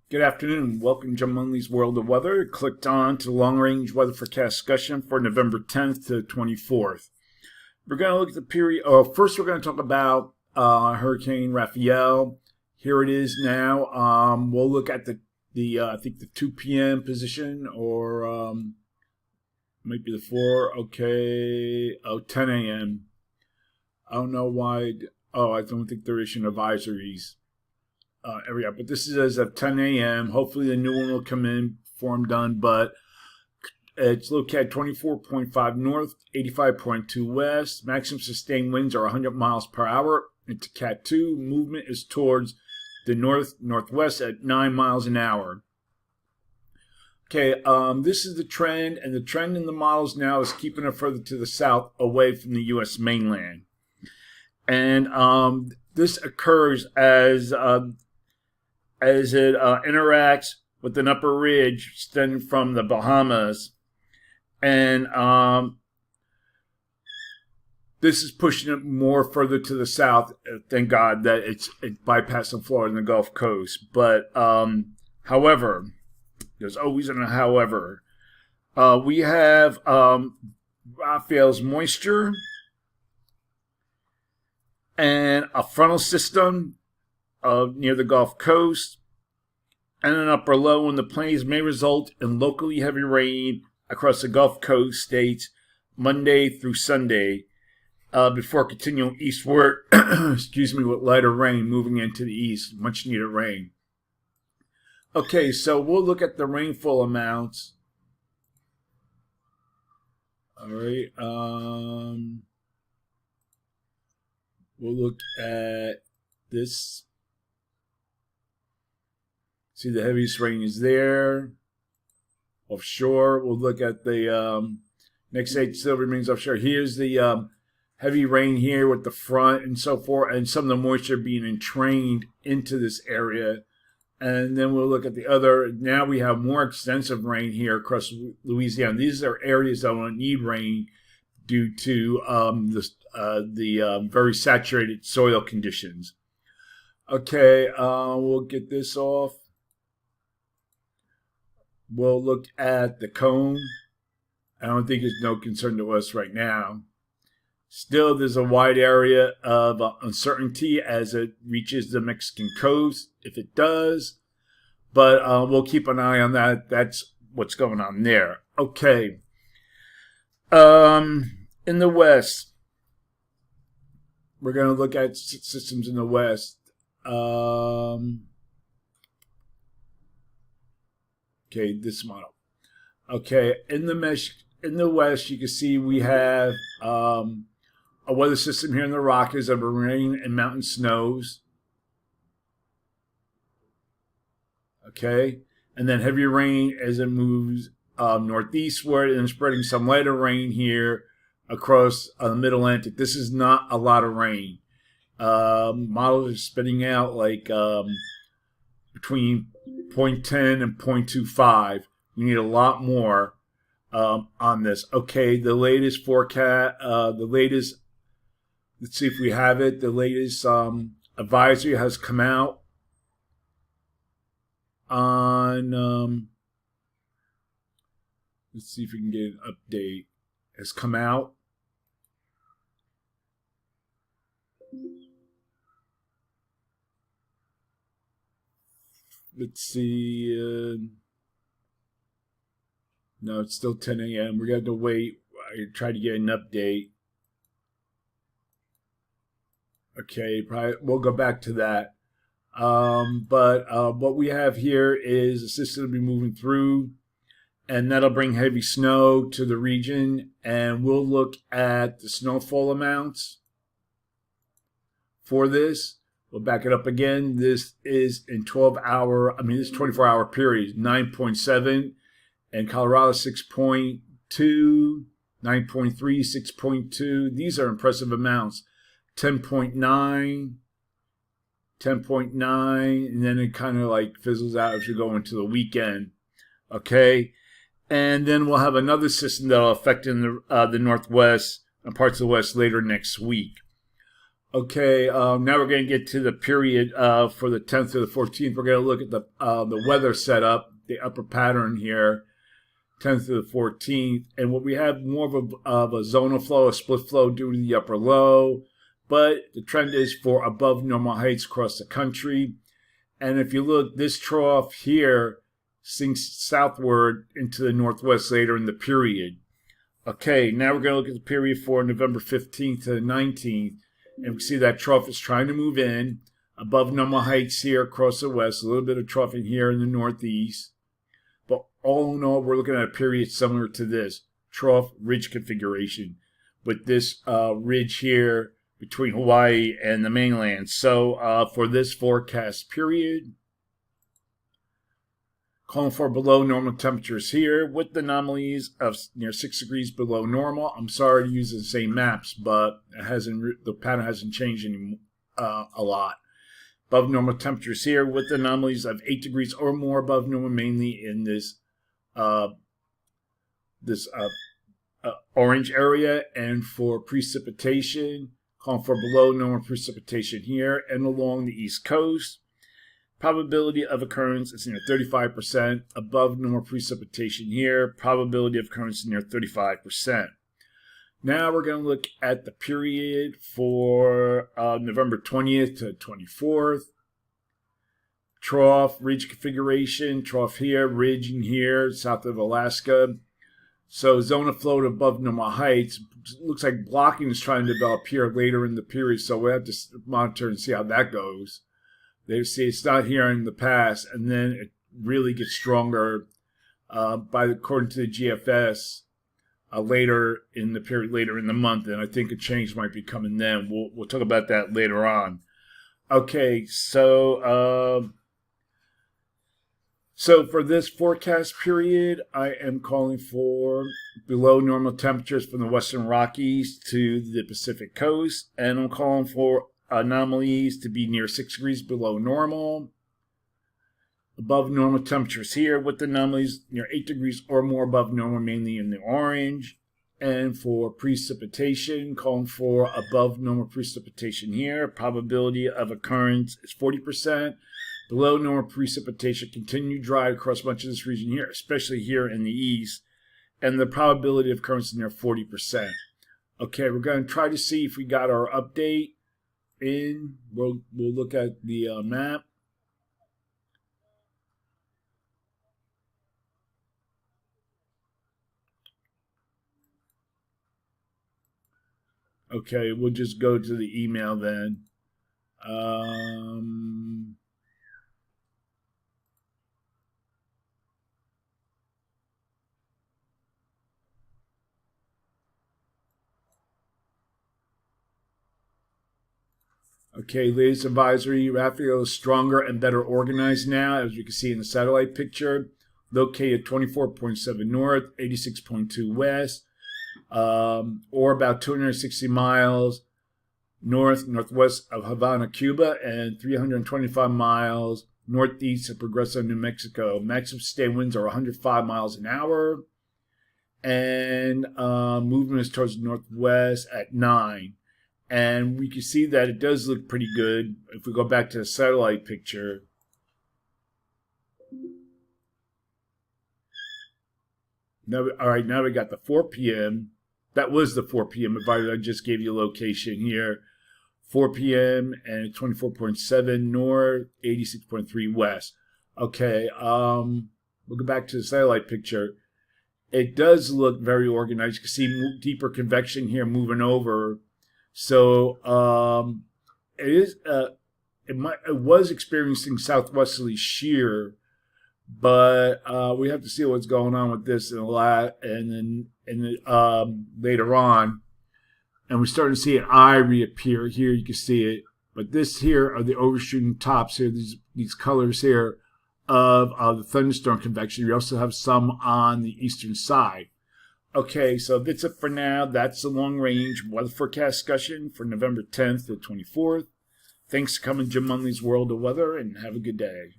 Good afternoon. Welcome to Jim Munley's World of Weather. Clicked on to the long-range weather forecast discussion for November 10th to 24th. We're going to look at the period. First, we're going to talk about Hurricane Raphael. Here it is now. We'll look at the I think the 2 p.m. position, or might be the 4. Okay. 10 a.m. I don't know why. I don't think they're issuing advisories. But this is as of 10 a.m. Hopefully the new one will come in before I'm done, but it's located 24.5 north, 85.2 west. Maximum sustained winds are 100 miles per hour into Cat 2. Movement is towards the northwest at 9 miles an hour. Okay, this is the trend, and the trend in the models now is keeping it further to the south away from the U.S. mainland. And this occurs as it interacts with an upper ridge extending from the Bahamas. And this is pushing it more further to the south. Thank God that it's bypassing Florida and the Gulf Coast. But however, there's always a however. We have Raphael's moisture and a frontal system near the Gulf Coast, and an upper low in the plains may result in locally heavy rain across the Gulf Coast states Monday through Sunday, before continuing eastward, with lighter rain moving into the east, much needed rain. Okay, so we'll look at the rainfall amounts. All right, we'll look at this. See, the heaviest rain is there, offshore. We'll look at the next state still remains offshore. Here's the heavy rain here with the front and so forth, and some of the moisture being entrained into this area. And then we'll look at the other. Now we have more extensive rain here across Louisiana. These are areas that will need rain due to the very saturated soil conditions. Okay, we'll get this off. We'll look at the cone. I don't think it's no concern to us right now. Still, there's a wide area of uncertainty as it reaches the Mexican coast, if it does. But we'll keep an eye on that. That's what's going on there. Okay. In the west, we're going to look at systems in the west. Okay, this model. Okay, in the west, you can see we have a weather system here in the Rockies of rain and mountain snows. Okay, and then heavy rain as it moves northeastward, and spreading some lighter rain here across the Mid-Atlantic. This is not a lot of rain. Models are spitting out like between 0.10 and 0.25. We need a lot more on this. Okay, the latest forecast, let's see if we have it. The latest advisory has come out on, let's see if we can get an update. Has come out. Let's see. No, it's still 10 a.m. We're going to wait. I try to get an update. Okay, probably we'll go back to that. But what we have here is a system will be moving through, and that'll bring heavy snow to the region. And we'll look at the snowfall amounts for this. We'll back it up again. This is in 24-hour period, 9.7, and Colorado 6.2, 9.3, 6.2. These are impressive amounts. 10.9, 10.9, and then it kind of like fizzles out as you go into the weekend. Okay, and then we'll have another system that'll affect in the Northwest and parts of the west later next week. Okay, now we're going to get to the period for the 10th to the 14th. We're going to look at the weather setup, the upper pattern here, 10th to the 14th. And what we have more of a zonal flow, a split flow due to the upper low. But the trend is for above normal heights across the country. And if you look, this trough here sinks southward into the northwest later in the period. Okay, now we're going to look at the period for November 15th to the 19th. And we see that trough is trying to move in above normal heights here across the west, a little bit of troughing here in the northeast. But all in all, we're looking at a period similar to this trough ridge configuration with this ridge here between Hawaii and the mainland. So for this forecast period, calling for below normal temperatures here with anomalies of near 6 degrees below normal. I'm sorry to use the same maps, but the pattern hasn't changed a lot. Above normal temperatures here with anomalies of 8 degrees or more above normal, mainly in this orange area. And for precipitation, calling for below normal precipitation here and along the east coast. Probability of occurrence is near 35%. Above normal precipitation here. Probability of occurrence is near 35%. Now we're going to look at the period for November 20th to 24th. Trough, ridge configuration. Trough here, ridge in here, south of Alaska. So zone of flow above normal heights. Looks like blocking is trying to develop here later in the period. So we'll have to monitor and see how that goes. They see it's not here in the past, and then it really gets stronger according to the GFS later in the period, later in the month, and I think a change might be coming then. We'll talk about that later on. Okay, so for this forecast period, I am calling for below normal temperatures from the Western Rockies to the Pacific coast, and I'm calling for anomalies to be near 6 degrees below normal. Above normal temperatures here with anomalies near 8 degrees or more above normal, mainly in the orange. And for precipitation, calling for above normal precipitation here. Probability of occurrence is 40%. Below normal precipitation, continue dry across much of this region here, especially here in the east. And the probability of occurrence is near 40%. Okay, we're going to try to see if we got our update in. We'll look at the map. Okay, we'll just go to the email then. Okay, latest advisory, Raphael is stronger and better organized now, as you can see in the satellite picture. Located 24.7 north, 86.2 west, or about 260 miles northwest of Havana, Cuba, and 325 miles northeast of Progreso, New Mexico. Maximum sustained winds are 105 miles an hour, and movement is towards the northwest at 9. And we can see that it does look pretty good if we go back to the satellite picture. Now, all right, now we got the 4 p.m. That was the 4 p.m. advisory. I just gave you a location here. 4 p.m. and 24.7 north, 86.3 west. Okay, we'll go back to the satellite picture. It does look very organized. You can see deeper convection here moving over. So it was experiencing southwesterly shear, but we have to see what's going on with this in a lot, and then later on, and we're starting to see an eye reappear here. You can see it, but this here are the overshooting tops here. These colors here of the thunderstorm convection. You also have some on the eastern side. Okay, so that's it for now. That's the long-range weather forecast discussion for November 10th to 24th. Thanks for coming to Jim Munley's World of Weather, and have a good day.